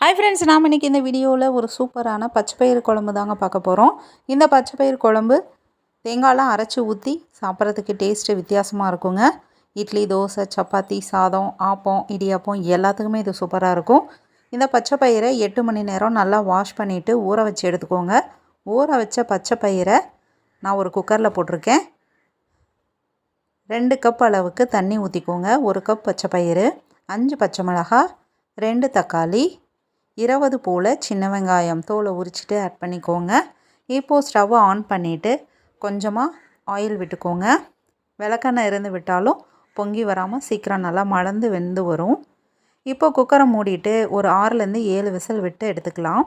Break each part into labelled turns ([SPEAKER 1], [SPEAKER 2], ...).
[SPEAKER 1] Hi friends, நாம் இன்றைக்கி இந்த வீடியோவில் ஒரு சூப்பரான பச்சைப்பயிறு குழம்பு தாங்க பார்க்க போகிறோம். இந்த பச்சைப்பயிறு குழம்பு தேங்காயெலாம் அரைச்சி ஊற்றி சாப்பிட்றதுக்கு டேஸ்ட்டு வித்தியாசமாக இருக்குங்க. இட்லி, தோசை, சப்பாத்தி, சாதம், ஆப்பம், இடியாப்பம் எல்லாத்துக்குமே இது சூப்பராக இருக்கும். இந்த பச்சைப்பயிரை 8 மணி நேரம் நல்லா வாஷ் பண்ணிவிட்டு ஊற வச்சு எடுத்துக்கோங்க. ஊற வச்ச பச்சைப்பயிரை நான் ஒரு குக்கரில் போட்டிருக்கேன். 2 கப் அளவுக்கு தண்ணி ஊற்றிக்கோங்க. 1 கப் பச்சைப்பயிறு, 5 பச்சை மிளகாய், 2 தக்காளி, 20 போல் சின்ன வெங்காயம் தோலை உரிச்சிட்டு ஆட் பண்ணிக்கோங்க. இப்போது ஸ்டவ்வை ஆன் பண்ணிவிட்டு கொஞ்சமாக ஆயில் விட்டுக்கோங்க. விளக்கெண்ணெய் இருந்து விட்டாலும் பொங்கி வராமல் சீக்கிரம் நல்லா மலர்ந்து வெந்து வரும். இப்போது குக்கரை மூடிட்டு ஒரு 6லேருந்து 7 விசில் விட்டு எடுத்துக்கலாம்.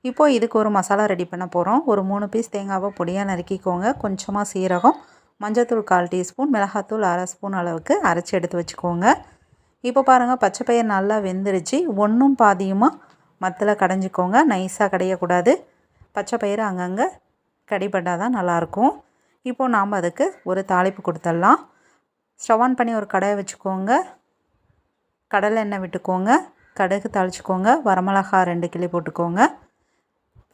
[SPEAKER 1] இப்போது இதுக்கு ஒரு மசாலா ரெடி பண்ண போகிறோம். ஒரு 3 பீஸ் தேங்காவை பொடியாக நறுக்கிக்கோங்க. கொஞ்சமாக சீரகம், மஞ்சள்தூள் 1/4 டீஸ்பூன், மிளகாத்தூள் 1/2 ஸ்பூன் அளவுக்கு அரைச்சி எடுத்து வச்சுக்கோங்க. இப்போ பாருங்கள், பச்சைப்பயிறு நல்லா வெந்துருச்சு. ஒன்றும் பாதியுமாக மத்தில் கடைஞ்சிக்கோங்க. நைஸாக கடையக்கூடாது. பச்சைப்பயிறு அங்கங்கே கடிப்பட்டால் தான் நல்லாயிருக்கும். இப்போது நாம் அதுக்கு ஒரு தாளிப்பு கொடுத்துடலாம். ஸ்டவ் ஆன் பண்ணி ஒரு கடாயை வச்சுக்கோங்க. கடலை எண்ணெய் விட்டுக்கோங்க. கடுகு தாளிச்சிக்கோங்க. வரமிளகாய் 2 கிள்ளி போட்டுக்கோங்க.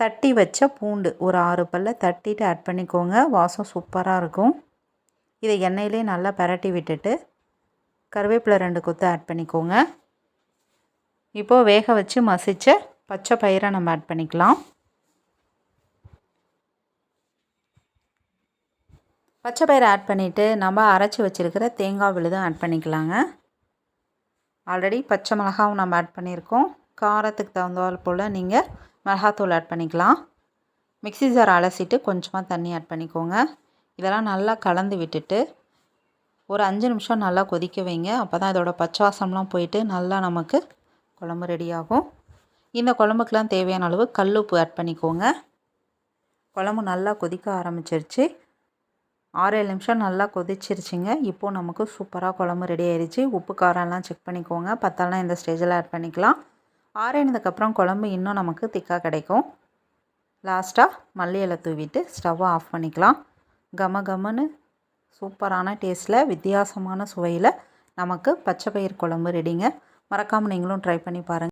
[SPEAKER 1] தட்டி வச்ச பூண்டு ஒரு 6 பல்ல தட்டிட்டு ஆட் பண்ணிக்கோங்க. வாசம் சூப்பராக இருக்கும். இதை எண்ணெயிலே நல்லா பரட்டி விட்டுட்டு கருவேப்பிலை 2 கொத்து ஆட் பண்ணிக்கோங்க. இப்போது வேக வச்சு மசித்த பச்சை பயிரை நம்ம ஆட் பண்ணிக்கலாம். பச்சை பயிரை ஆட் பண்ணிவிட்டு நம்ம அரைச்சி வச்சுருக்கிற தேங்காய் விழுதும் ஆட் பண்ணிக்கலாங்க. ஆல்ரெடி பச்சை மிளகாவும் நம்ம ஆட் பண்ணியிருக்கோம். காரத்துக்கு தகுந்தால் போல் நீங்கள் மிளகாத்தூள் ஆட் பண்ணிக்கலாம். மிக்ஸி ஜார் அலசிட்டு கொஞ்சமாக தண்ணி ஆட் பண்ணிக்கோங்க. இதெல்லாம் நல்லா கலந்து விட்டுட்டு ஒரு 5 நிமிஷம் நல்லா கொதிக்க வைங்க. அப்போ தான் இதோட பச்சை வாசம்லாம் போயிட்டு நல்லா நமக்கு குழம்பு ரெடியாகும். இந்த குழம்புக்கெலாம் தேவையான அளவு கல்லுப்பு ஆட் பண்ணிக்கோங்க. குழம்பு நல்லா கொதிக்க ஆரம்பிச்சிருச்சு. 6-7 நிமிஷம் நல்லா கொதிச்சிருச்சுங்க. இப்போது நமக்கு சூப்பராக குழம்பு ரெடி ஆயிடுச்சு. உப்பு காரம்லாம் செக் பண்ணிக்கோங்க. பத்தால்னா இந்த ஸ்டேஜில் ஆட் பண்ணிக்கலாம். ஆறினதுக்கப்புறம் குழம்பு இன்னும் நமக்கு திக்காக கிடைக்கும். லாஸ்ட்டாக மல்லி இலை தூவிட்டு ஸ்டவ்வை ஆஃப் பண்ணிக்கலாம். கம கமன்னு சூப்பரான டேஸ்ட்டில் வித்தியாசமான சுவையில் நமக்கு பச்சைப்பயிறு குழம்பு ரெடிங்க. மறக்காமல் நீங்களும் ட்ரை பண்ணி பாருங்கள்.